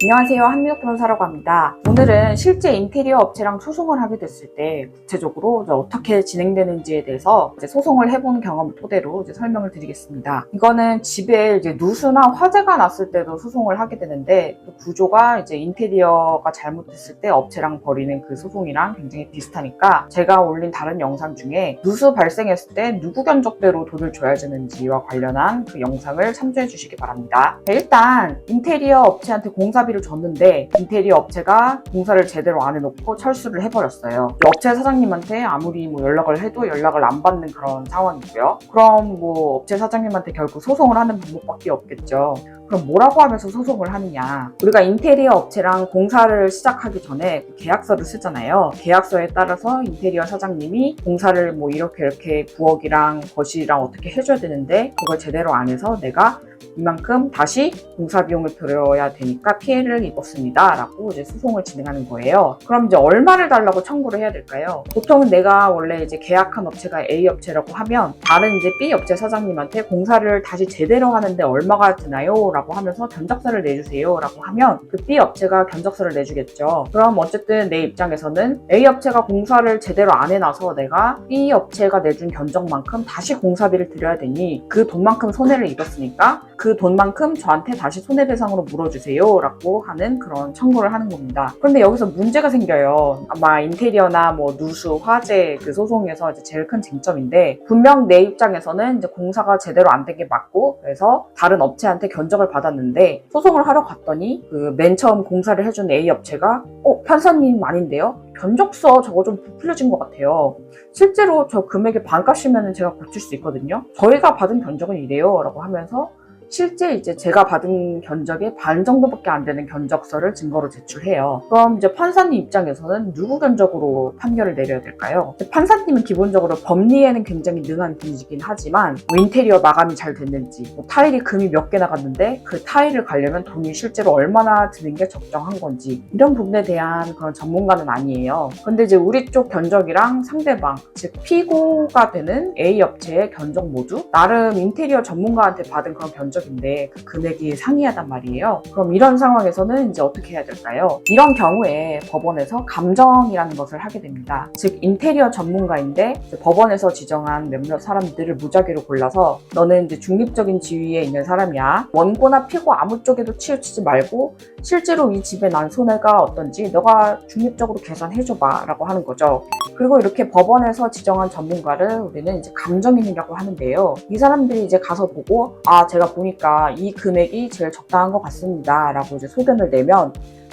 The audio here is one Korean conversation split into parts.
안녕하세요. 한민혁 변호사라고 합니다. 오늘은 실제 인테리어 업체랑 소송을 하게 됐을 때 구체적으로 어떻게 진행되는지에 대해서 소송을 해본 경험을 토대로 설명을 드리겠습니다. 이거는 집에 누수나 화재가 났을 때도 소송을 하게 되는데 그 구조가 인테리어가 잘못됐을 때 업체랑 벌이는 그 소송이랑 굉장히 비슷하니까 제가 올린 다른 영상 중에 누수 발생했을 때 누구 견적대로 돈을 줘야 되는지와 관련한 그 영상을 참조해 주시기 바랍니다. 일단 인테리어 업체한테 공사비를 줬는데 인테리어 업체가 공사를 제대로 안 해놓고 철수를 해버렸어요. 업체 사장님한테 아무리 연락을 해도 연락을 안 받는 그런 상황이고요. 그럼 업체 사장님한테 결국 소송을 하는 방법밖에 없겠죠. 그럼 뭐라고 하면서 소송을 하느냐. 우리가 인테리어 업체랑 공사를 시작하기 전에 계약서를 쓰잖아요. 계약서에 따라서 인테리어 사장님이 공사를 이렇게 부엌이랑 거실이랑 어떻게 해줘야 되는데 그걸 제대로 안 해서 내가 이만큼 다시 공사 비용을 들여야 되니까 피해를 입었습니다 라고 소송을 진행하는 거예요. 그럼 얼마를 달라고 청구를 해야 될까요? 보통은 내가 원래 계약한 업체가 A 업체라고 하면 다른 B 업체 사장님한테 공사를 다시 제대로 하는데 얼마가 드나요? 라고 하면서 견적서를 내주세요 라고 하면 그 B 업체가 견적서를 내주겠죠. 그럼 어쨌든 내 입장에서는 A 업체가 공사를 제대로 안 해놔서 내가 B 업체가 내준 견적만큼 다시 공사비를 드려야 되니 그 돈만큼 손해를 입었으니까 그 돈만큼 저한테 다시 손해배상으로 물어주세요 라고 하는 그런 청구를 하는 겁니다. 그런데 여기서 문제가 생겨요. 아마 인테리어나 누수, 화재 그 소송에서 제일 큰 쟁점인데 분명 내 입장에서는 공사가 제대로 안 된 게 맞고 그래서 다른 업체한테 견적을 받았는데 소송을 하러 갔더니 그 맨 처음 공사를 해준 A 업체가 판사님 아닌데요? 견적서 저거 좀 부풀려진 것 같아요. 실제로 저 금액의 반값이면 제가 고칠 수 있거든요. 저희가 받은 견적은 이래요 라고 하면서 실제 제가 받은 견적의 반 정도밖에 안 되는 견적서를 증거로 제출해요. 그럼 판사님 입장에서는 누구 견적으로 판결을 내려야 될까요? 판사님은 기본적으로 법리에는 굉장히 능한 분이긴 하지만 인테리어 마감이 잘 됐는지 타일이 금이 몇 개 나갔는데 그 타일을 가려면 돈이 실제로 얼마나 드는 게 적정한 건지 이런 부분에 대한 그런 전문가는 아니에요. 근데 우리 쪽 견적이랑 상대방 즉 피고가 되는 A 업체의 견적 모두 나름 인테리어 전문가한테 받은 그런 견적 인데 그 금액이 상이하단 말이에요. 그럼 이런 상황에서는 어떻게 해야 될까요? 이런 경우에 법원에서 감정이라는 것을 하게 됩니다. 즉 인테리어 전문가인데 법원에서 지정한 몇몇 사람들을 무작위로 골라서 너는 중립적인 지위에 있는 사람이야. 원고나 피고 아무 쪽에도 치우치지 말고 실제로 이 집에 난 손해가 어떤지 너가 중립적으로 계산해줘봐 라고 하는 거죠. 그리고 이렇게 법원에서 지정한 전문가를 우리는 감정인이라고 하는데요. 이 사람들이 가서 보고 제가 보니까 이 금액이 제일 적당한 것 같습니다 라고 소견을 내면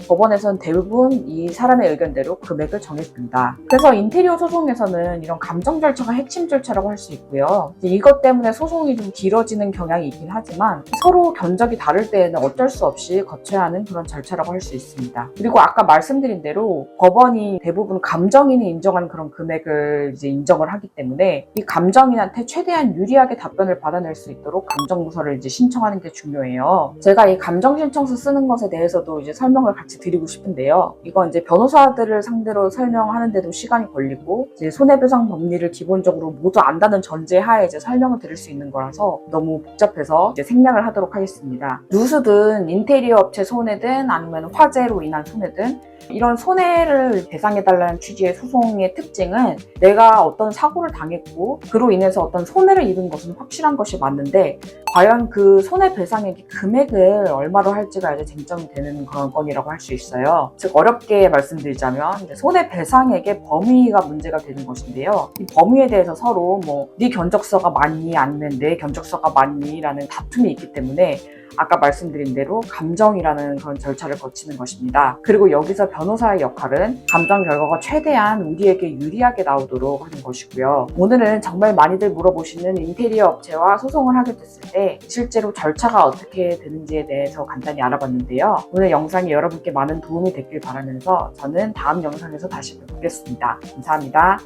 법원에서는 대부분 이 사람의 의견대로 금액을 정해줍니다. 그래서 인테리어 소송에서는 이런 감정 절차가 핵심 절차라고 할 수 있고요. 이것 때문에 소송이 좀 길어지는 경향이 있긴 하지만 서로 견적이 다를 때에는 어쩔 수 없이 거쳐야 하는 그런 절차라고 할 수 있습니다. 그리고 아까 말씀드린 대로 법원이 대부분 감정인이 인정한 그런 금액을 인정을 하기 때문에 이 감정인한테 최대한 유리하게 답변을 받아낼 수 있도록 감정무서를 신청하는 게 중요해요. 제가 이 감정신청서 쓰는 것에 대해서도 설명을 같이 드리고 싶은데요. 이건 변호사들을 상대로 설명하는데도 시간이 걸리고 손해배상 법리를 기본적으로 모두 안다는 전제하에 설명을 드릴 수 있는 거라서 너무 복잡해서 생략을 하도록 하겠습니다. 누수든 인테리어 업체 손해든 아니면 화재로 인한 손해든 이런 손해를 배상해달라는 취지의 소송의 특징은 내가 어떤 사고를 당했고 그로 인해서 어떤 손해를 입은 것은 확실한 것이 맞는데 과연 그 손해배상액의 금액을 얼마로 할지가 쟁점이 되는 그런 건이라고 할 수 있어요. 즉 어렵게 말씀드리자면 손해배상액의 범위가 문제가 되는 것인데요. 이 범위에 대해서 서로 네 견적서가 맞니 아니면 내 견적서가 맞니 라는 다툼이 있기 때문에 아까 말씀드린 대로 감정이라는 그런 절차를 거치는 것입니다. 그리고 여기서 변호사의 역할은 감정 결과가 최대한 우리에게 유리하게 나오도록 하는 것이고요. 오늘은 정말 많이들 물어보시는 인테리어 업체와 소송을 하게 됐을 때 실제로 절차가 어떻게 되는지에 대해서 간단히 알아봤는데요. 오늘 영상이 여러분께 많은 도움이 됐길 바라면서 저는 다음 영상에서 다시 뵙겠습니다. 감사합니다.